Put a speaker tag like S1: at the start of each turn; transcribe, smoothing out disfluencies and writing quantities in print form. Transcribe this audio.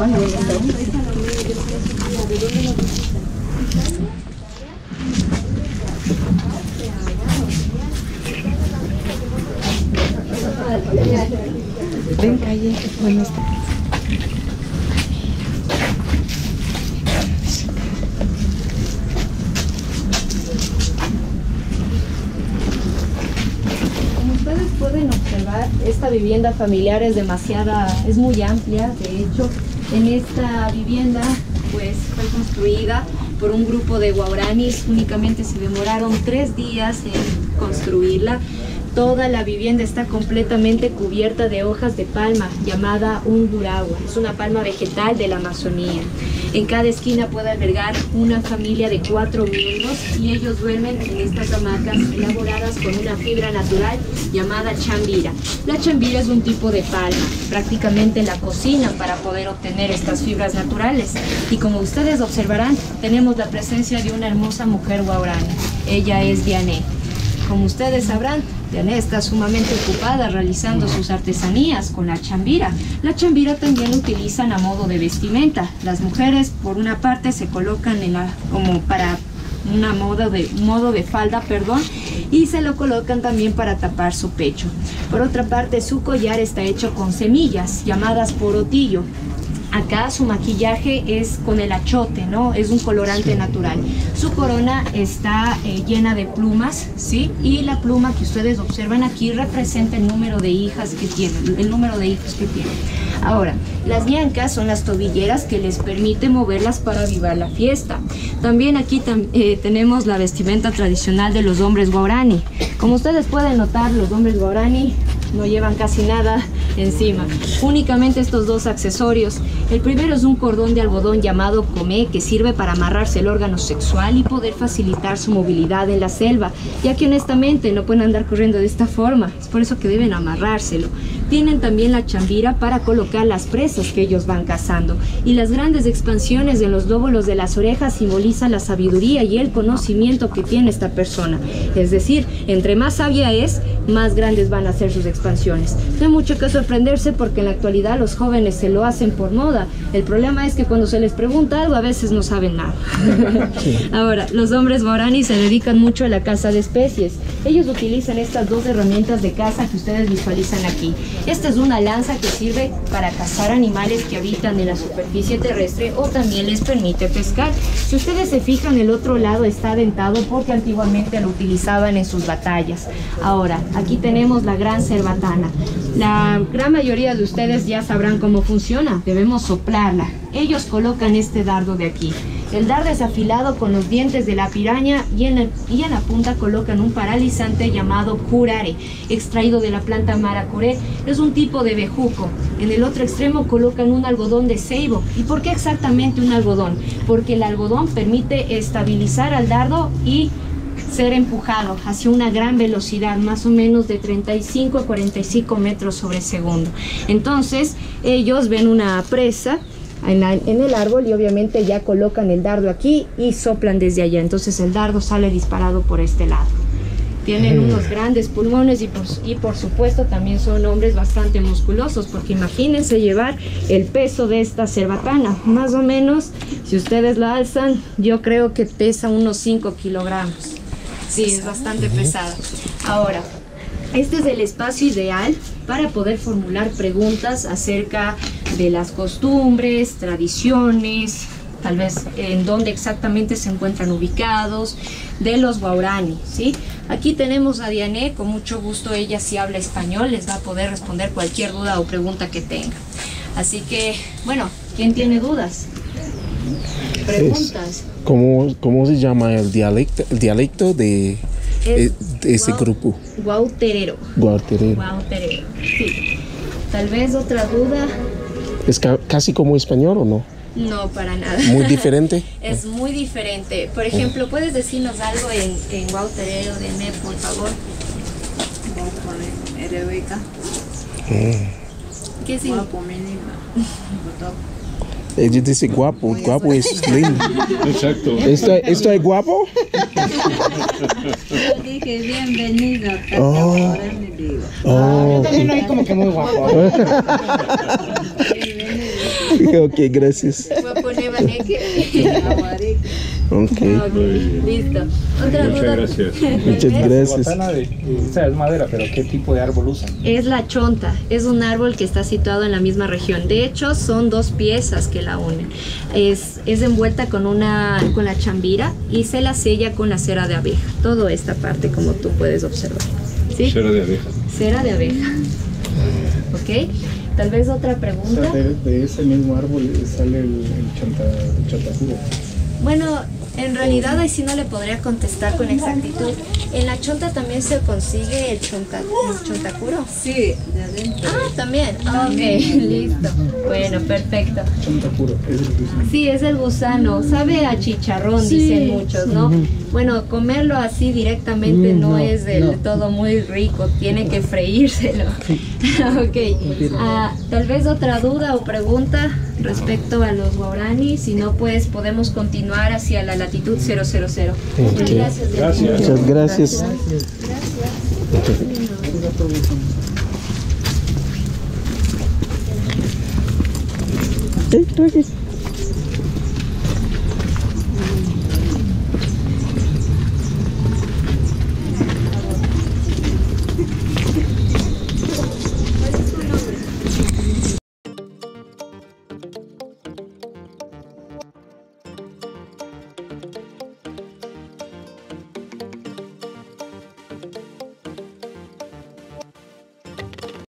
S1: ¿Cuándo? Ven, calle. Buenas tardes. Como ustedes pueden observar, esta vivienda familiar es muy amplia. De hecho, en esta vivienda pues fue construida por un grupo de guaraníes. Únicamente se demoraron 3 días en construirla. Toda la vivienda está completamente cubierta de hojas de palma, llamada ungurahua. Es una palma vegetal de la Amazonía. En cada esquina puede albergar una familia de 4 miembros y ellos duermen en estas hamacas elaboradas con una fibra natural llamada chambira. La chambira es un tipo de palma. Prácticamente la cocinan para poder obtener estas fibras naturales. Y como ustedes observarán, tenemos la presencia de una hermosa mujer guaraní. Ella es Diané. Como ustedes sabrán, Diané está sumamente ocupada realizando sus artesanías con la chambira. La chambira también la utilizan a modo de vestimenta. Las mujeres, por una parte, se colocan como para modo de falda, y se lo colocan también para tapar su pecho. Por otra parte, su collar está hecho con semillas, llamadas porotillo. Acá su maquillaje es con el achote, ¿no? Es un colorante natural. Su corona está llena de plumas, ¿sí? Y la pluma que ustedes observan aquí representa el número de hijas que tiene, Ahora, las ñancas son las tobilleras que les permite moverlas para avivar la fiesta. También aquí tenemos la vestimenta tradicional de los hombres guaraní. Como ustedes pueden notar, los hombres guaraní no llevan casi nada encima, únicamente estos 2 accesorios. El primero es un cordón de algodón llamado comé, que sirve para amarrarse el órgano sexual y poder facilitar su movilidad en la selva, ya que honestamente no pueden andar corriendo de esta forma, es por eso que deben amarrárselo. Tienen también la chambira para colocar las presas que ellos van cazando, y las grandes expansiones en los lóbulos de las orejas simbolizan la sabiduría y el conocimiento que tiene esta persona. Es decir, entre más sabia es, más grandes van a ser sus expansiones. No hay mucho que sorprenderse porque en la actualidad los jóvenes se lo hacen por moda. El problema es que cuando se les pregunta algo a veces no saben nada. Ahora, los hombres guaraní se dedican mucho a la caza de especies. Ellos utilizan estas 2 herramientas de caza que ustedes visualizan aquí. Esta es una lanza que sirve para cazar animales que habitan en la superficie terrestre o también les permite pescar. Si ustedes se fijan, el otro lado está dentado porque antiguamente lo utilizaban en sus batallas. Ahora, aquí tenemos la gran cerbatana. La gran mayoría de ustedes ya sabrán cómo funciona. Debemos soplarla. Ellos colocan este dardo de aquí. El dardo es afilado con los dientes de la piraña y en la punta colocan un paralizante llamado curare, extraído de la planta maracuré. Es un tipo de bejuco. En el otro extremo colocan un algodón de ceibo. ¿Y por qué exactamente un algodón? Porque el algodón permite estabilizar al dardo y ser empujado hacia una gran velocidad, más o menos de 35 a 45 metros sobre segundo. Entonces ellos ven una presa en el árbol y obviamente ya colocan el dardo aquí y soplan desde allá. Entonces el dardo sale disparado por este lado. Tienen unos grandes pulmones y por supuesto también son hombres bastante musculosos, porque imagínense llevar el peso de esta cerbatana. Más o menos, si ustedes la alzan, yo creo que pesa unos 5 kilogramos. Sí, es bastante pesada. Ahora, este es el espacio ideal para poder formular preguntas acerca de las costumbres, tradiciones, tal vez en dónde exactamente se encuentran ubicados, de los guaraní, ¿sí? Aquí tenemos a Diané, con mucho gusto ella sí habla español, les va a poder responder cualquier duda o pregunta que tenga. Así que, bueno, ¿quién tiene dudas? Preguntas.
S2: ¿Cómo se llama el dialecto de ese grupo?
S1: Guauterero.
S2: Guauterero.
S1: Sí. Tal vez otra duda.
S2: ¿Es casi como español o no?
S1: No, para nada.
S2: ¿Muy diferente?
S1: Es muy diferente. Por ejemplo, ¿puedes decirnos algo en guauterero de Diané, por favor? ¿Qué significa?
S2: Ella dice guapo, guapo es lindo.
S3: Exacto.
S2: ¿Estoy guapo?
S4: Yo dije bienvenido.
S2: Oh.
S4: Yo también lo vi como que muy guapo.
S2: Ok, gracias.
S1: Guaponebaneque.
S2: Ok,
S1: Ok, listo. Otra
S3: Muchas
S1: duda.
S3: gracias.
S2: muchas gracias.
S5: Esta es madera, pero ¿qué tipo de árbol usan?
S1: Es la chonta, es un árbol que está situado en la misma región. De hecho, son dos piezas que la unen. Es envuelta con la chambira y se la sella con la cera de abeja. Toda esta parte, como tú puedes observar. ¿Sí?
S3: Cera de abeja.
S1: Cera de abeja. ¿Ok? Tal vez otra pregunta.
S5: De ese mismo árbol sale el chontacuro.
S1: Bueno, en realidad ahí sí no le podría contestar con exactitud. En la chonta también se consigue el chontacuro.
S4: Sí, de adentro.
S1: Ah, también. Ok, listo. Bueno, perfecto.
S5: Chontacuro, es el gusano.
S1: Sí, es el gusano. Sabe a chicharrón, dicen muchos, ¿no? Bueno, comerlo así directamente no es del todo muy rico. Tiene que freírselo. Ok. Tal vez otra duda o pregunta respecto a los guaraní. Si no, pues podemos continuar hacia la latitud 000.
S2: Ok.
S1: Gracias.
S3: Gracias.
S2: Muchas gracias. Ok, gracias.